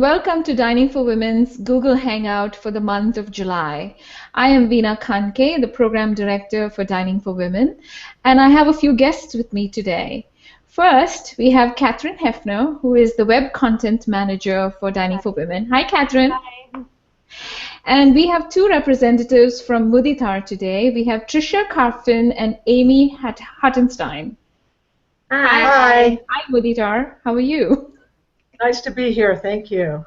Welcome to Dining for Women's Google Hangout for the month of July. I am Veena Khanke, the Program Director for Dining for Women, and I have a few guests with me today. First, we have Catherine Hefner, who is the Web Content Manager for Dining for Women. Hi, Catherine. Hi. And we have two representatives from Muditar today. We have Trisha Karfin and Amy Huttenstein. Hi. Hi, Muditar. How are you? Nice to be here. Thank you.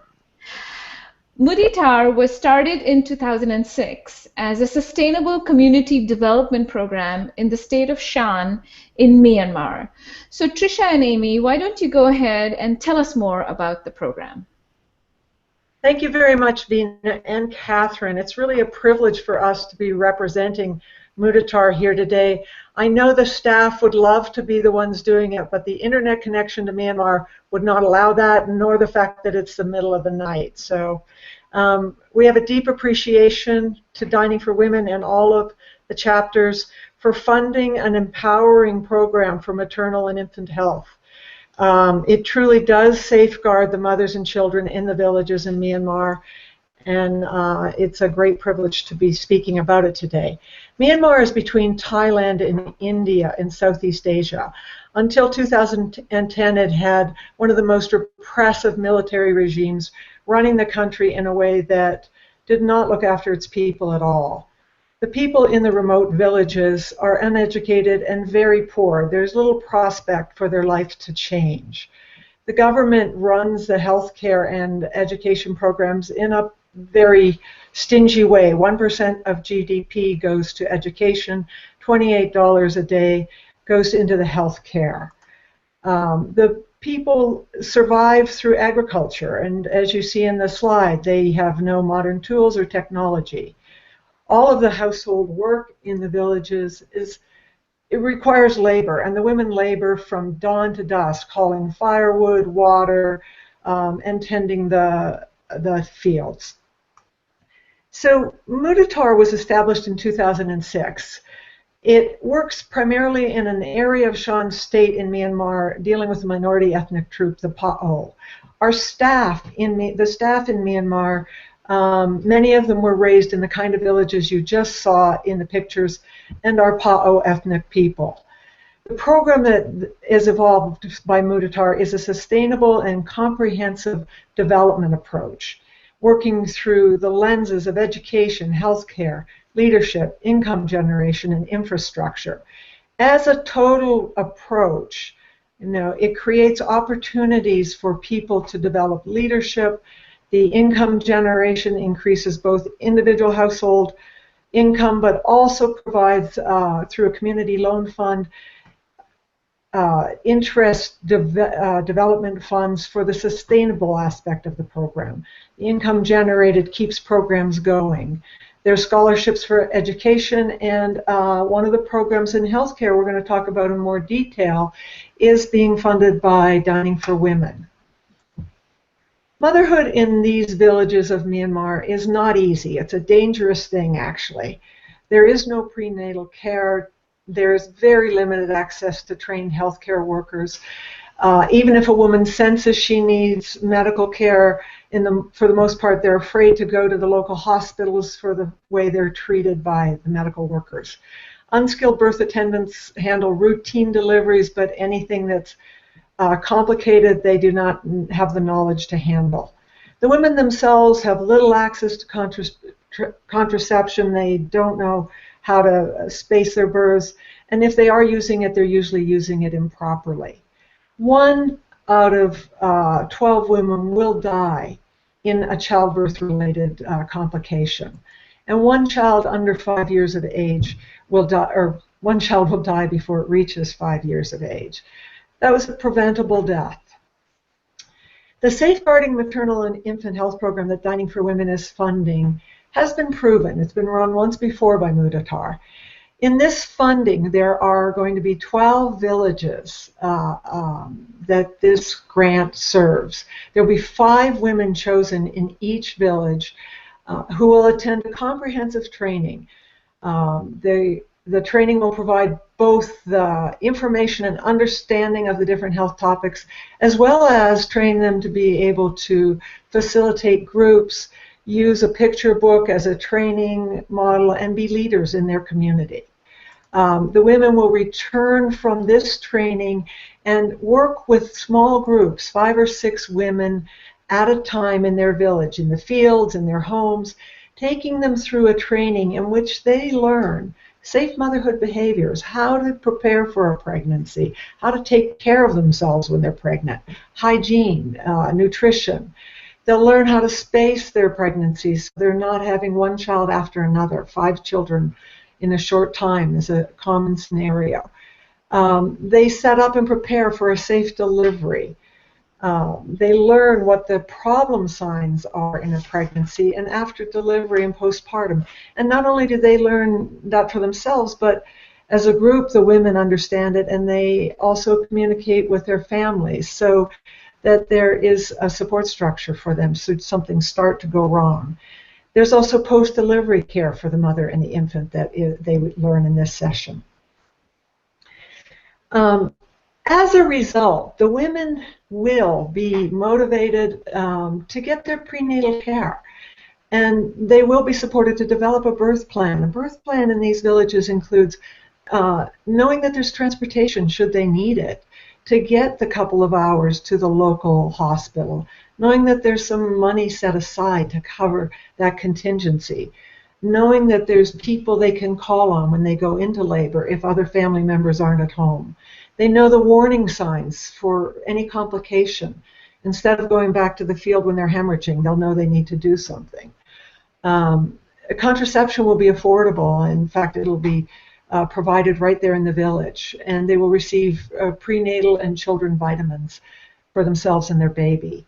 Muditar was started in 2006 as a sustainable community development program in the state of Shan in Myanmar. So Trisha and Amy, why don't you go ahead and tell us more about the program? Thank you very much, Veena and Catherine. It's really a privilege for us to be representing Muditar here today. I know the staff would love to be the ones doing it, but the internet connection to Myanmar would not allow that, nor the fact that it's the middle of the night. So we have a deep appreciation to Dining for Women and all of the chapters for funding an empowering program for maternal and infant health. It truly does safeguard the mothers and children in the villages in Myanmar, and it's a great privilege to be speaking about it today. Myanmar is between Thailand and India in Southeast Asia. Until 2010, it had one of the most repressive military regimes running the country in a way that did not look after its people at all. The people in the remote villages are uneducated and very poor. There's little prospect for their life to change. The government runs the healthcare and education programs in a very stingy way. 1% of GDP goes to education, $28 a day goes into the health care. The people survive through agriculture, and as you see in the slide, they have no modern tools or technology. All of the household work in the villages it requires labor, and the women labor from dawn to dusk, hauling firewood, water, and tending the fields. So Muditar was established in 2006. It works primarily in an area of Shan State in Myanmar dealing with the minority ethnic group, the Pa'o. Our staff in Myanmar, many of them were raised in the kind of villages you just saw in the pictures, and are Pa'o ethnic people. The program that is evolved by Muditar is a sustainable and comprehensive development approach, working through the lenses of education, healthcare, leadership, income generation, and infrastructure. As a total approach, it creates opportunities for people to develop leadership. The income generation increases both individual household income, but also provides, through a community loan fund, development funds for the sustainable aspect of the program. The income generated keeps programs going. There's scholarships for education, and one of the programs in healthcare we're going to talk about in more detail is being funded by Dining for Women. Motherhood in these villages of Myanmar is not easy. It's a dangerous thing, actually. There is no prenatal care. There's very limited access to trained healthcare workers. Even if a woman senses she needs medical care, for the most part, they're afraid to go to the local hospitals for the way they're treated by the medical workers. Unskilled birth attendants handle routine deliveries, but anything that's complicated, they do not have the knowledge to handle. The women themselves have little access to contraception. They don't know how to space their births, and if they are using it, they're usually using it improperly. 1 out of 12 women will die in a childbirth-related complication, and one child under 5 years of age will die, or one child will die before it reaches 5 years of age. That was a preventable death. The Safeguarding Maternal and Infant Health Program that Dining for Women is funding has been proven. It's been run once before by Muditar. In this funding, there are going to be 12 villages that this grant serves. There will be 5 women chosen in each village who will attend a comprehensive training. They The training will provide both the information and understanding of the different health topics, as well as train them to be able to facilitate groups, use a picture book as a training model, and be leaders in their community. The women will return from this training and work with small groups, 5 or 6 women at a time in their village, in the fields, in their homes, taking them through a training in which they learn safe motherhood behaviors, how to prepare for a pregnancy, how to take care of themselves when they're pregnant, hygiene, nutrition. They'll learn how to space their pregnancies so they're not having one child after another. 5 children in a short time is a common scenario. They set up and prepare for a safe delivery. They learn what the problem signs are in a pregnancy and after delivery and postpartum. And not only do they learn that for themselves, but as a group, the women understand it, and they also communicate with their families so that there is a support structure for them should something start to go wrong. There's also post-delivery care for the mother and the infant that they would learn in this session. As a result, the women will be motivated to get their prenatal care, and they will be supported to develop a birth plan. A birth plan in these villages includes knowing that there's transportation should they need it to get the couple of hours to the local hospital, knowing that there's some money set aside to cover that contingency, knowing that there's people they can call on when they go into labor if other family members aren't at home. They know the warning signs for any complication. Instead of going back to the field when they're hemorrhaging, they'll know they need to do something. Contraception will be affordable. In fact, it'll be provided right there in the village. And they will receive prenatal and children vitamins for themselves and their baby.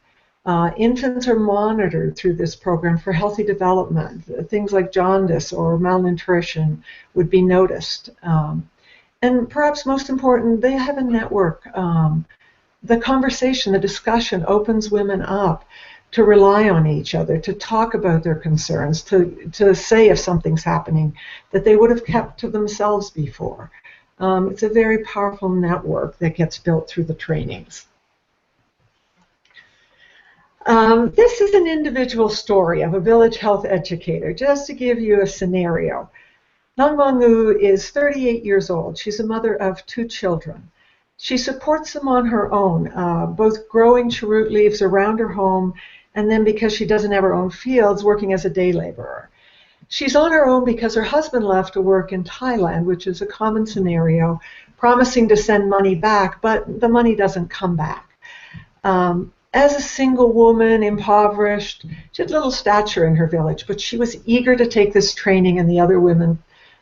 Infants are monitored through this program for healthy development. Things like jaundice or malnutrition would be noticed. And perhaps most important, they have a network. The conversation, the discussion opens women up to rely on each other, to talk about their concerns, to say if something's happening that they would have kept to themselves before. It's a very powerful network that gets built through the trainings. This is an individual story of a village health educator, just to give you a scenario. Nangmangu is 38 years old. She's a mother of 2 children. She supports them on her own, both growing cheroot leaves around her home, and then because she doesn't have her own fields, working as a day laborer. She's on her own because her husband left to work in Thailand, which is a common scenario, promising to send money back, but the money doesn't come back. As a single woman, impoverished, she had little stature in her village, but she was eager to take this training, and the other women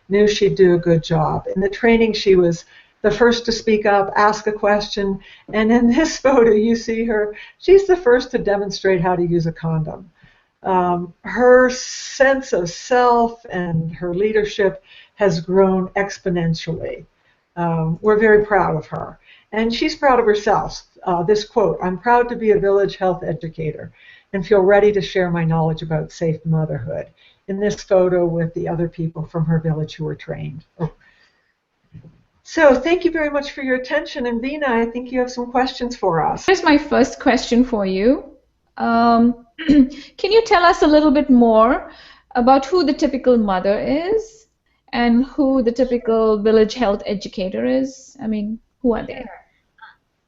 knew she'd do a good job. In the training, she was the first to speak up, ask a question, and in this photo you see her, she's the first to demonstrate how to use a condom. Her sense of self and her leadership has grown exponentially. We're very proud of her. And she's proud of herself. This quote, "I'm proud to be a village health educator and feel ready to share my knowledge about safe motherhood," in this photo with the other people from her village who were trained. So thank you very much for your attention. And Veena, I think you have some questions for us. Here's my first question for you. Can you tell us a little bit more about who the typical mother is and who the typical village health educator is? I mean, who are they?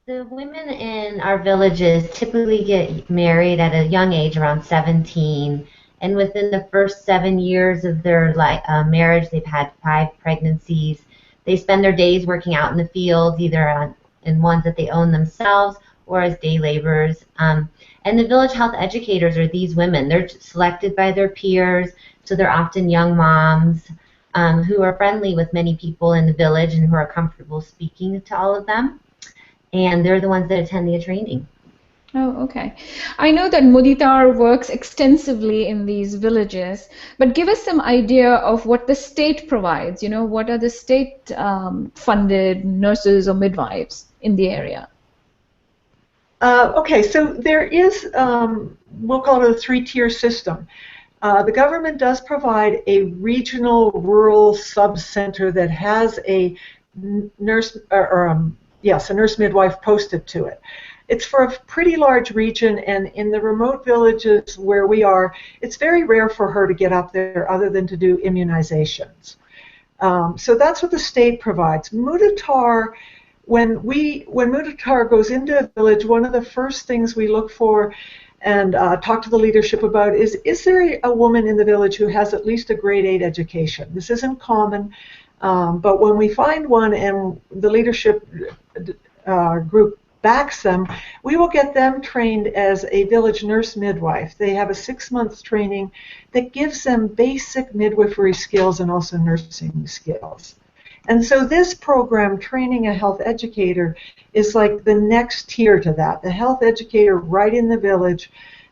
The women in our villages typically get married at a young age, around 17, and within the first 7 years of their marriage, they've had 5 pregnancies. They spend their days working out in the fields, either in ones that they own themselves or as day laborers. And the village health educators are these women. They're selected by their peers, so they're often young moms who are friendly with many people in the village and who are comfortable speaking to all of them. And they're the ones that attend the training. Oh, okay. I know that Muditar works extensively in these villages, but give us some idea of what the state provides. You know, what are the state-funded nurses or midwives in the area? Okay, so there is, we'll call it a 3-tier system. The government does provide a regional rural sub-center that has a nurse, yes, a nurse midwife posted to it. It's for a pretty large region, and in the remote villages where we are, it's very rare for her to get up there other than to do immunizations. So that's what the state provides. Muditar, when Muditar goes into a village, one of the first things we look for and talk to the leadership about is there a woman in the village who has at least a grade 8 education? This isn't common, but when we find one and the leadership group backs them, we will get them trained as a village nurse midwife. They have a 6-month training that gives them basic midwifery skills and also nursing skills. And so this program, Training a Health Educator, is like the next tier to that. The health educator right in the village,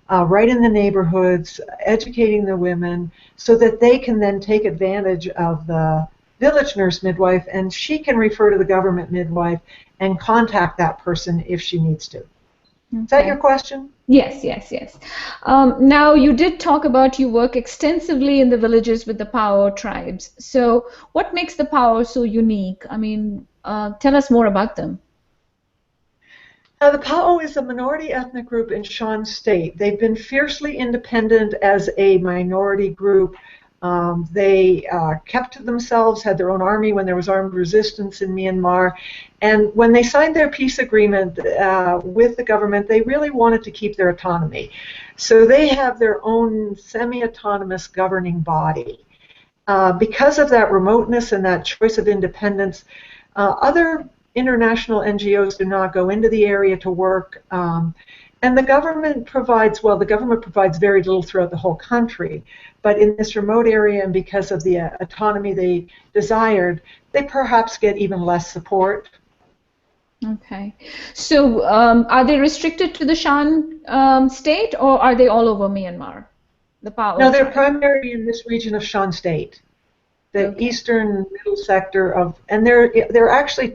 right in the neighborhoods, educating the women so that they can then take advantage of the village nurse midwife, and she can refer to the government midwife and contact that person if she needs to. Okay. Is that your question? Yes, yes, yes. Now, you did talk about you work extensively in the villages with the Pao tribes. So what makes the Pao so unique? I mean, tell us more about them. The Pao is a minority ethnic group in Shan State. They've been fiercely independent as a minority group. They kept to themselves, had their own army when there was armed resistance in Myanmar. And when they signed their peace agreement with the government, they really wanted to keep their autonomy. So they have their own semi-autonomous governing body. Because of that remoteness and that choice of independence, other international NGOs do not go into the area to work. And the government provides, well, the government provides very little throughout the whole country. But in this remote area, and because of the autonomy they desired, they perhaps get even less support. Okay. So are they restricted to the Shan state, or are they all over Myanmar? The Pao No, they're tribe? primarily in this region of Shan State, the Okay. eastern middle sector of, and there are actually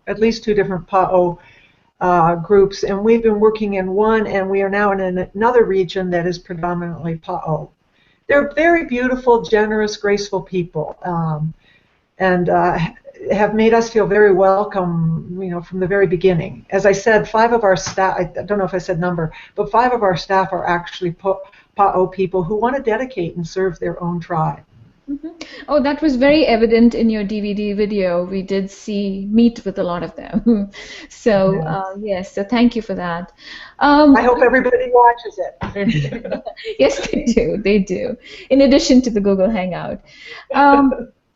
at least two different Pao groups, and we've been working in one, and we are now in another region that is predominantly Pao. They're very beautiful, generous, graceful people, and have made us feel very welcome, from the very beginning. As I said, 5 of our staff, I don't know if I said number, but 5 of our staff are actually Pao people who want to dedicate and serve their own tribe. Mm-hmm. Oh, that was very evident in your DVD video. We did meet with a lot of them. So, yes, so thank you for that. I hope everybody watches it. Yes, they do, in addition to the Google Hangout.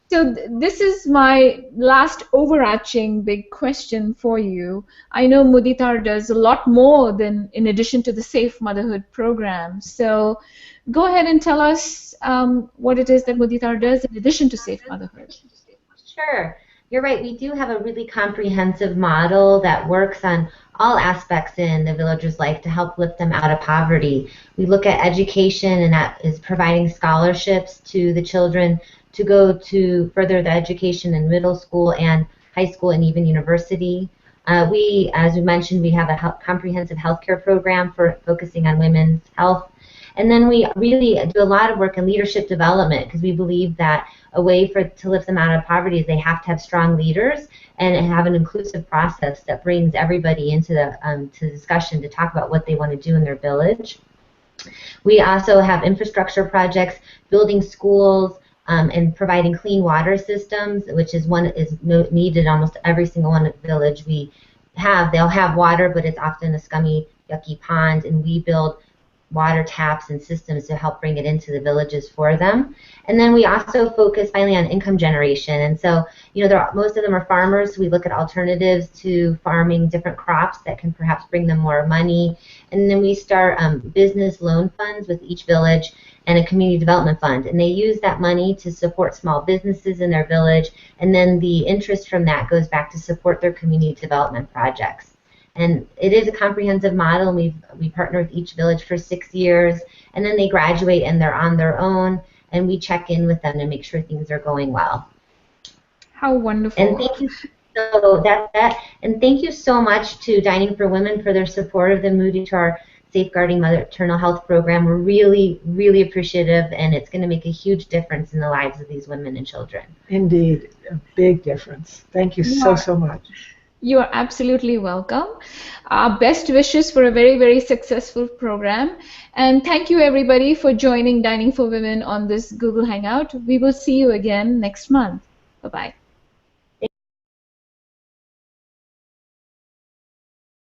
So this is my last overarching big question for you. I know Muditar does a lot more than in addition to the Safe Motherhood program. So go ahead and tell us what it is that Muditar does in addition to Safe Motherhood. Sure. You're right. We do have a really comprehensive model that works on all aspects in the villager's life to help lift them out of poverty. We look at education, and that is providing scholarships to the children to go to further the education in middle school and high school and even university. As we mentioned, we have a comprehensive healthcare program for focusing on women's health. And then we really do a lot of work in leadership development because we believe that a way to lift them out of poverty is they have to have strong leaders and have an inclusive process that brings everybody into the to discussion to talk about what they want to do in their village. We also have infrastructure projects, building schools, and providing clean water systems, which is needed in almost every single one village we have. They'll have water, but it's often a scummy, yucky pond, and we build water taps and systems to help bring it into the villages for them. And then we also focus finally on income generation. And so, most of them are farmers. We look at alternatives to farming different crops that can perhaps bring them more money. And then we start business loan funds with each village and a community development fund. And they use that money to support small businesses in their village. And then the interest from that goes back to support their community development projects. And it is a comprehensive model. We partner with each village for 6 years, and then they graduate and they're on their own, and we check in with them to make sure things are going well. How wonderful! And thank you. And thank you so much to Dining for Women for their support of the Muditar Safeguarding Maternal Health program. We're really, really appreciative, and it's going to make a huge difference in the lives of these women and children. Indeed, a big difference. Thank you so, so much. You are absolutely welcome. Our best wishes for a very, very successful program. And thank you, everybody, for joining Dining for Women on this Google Hangout. We will see you again next month. Bye-bye.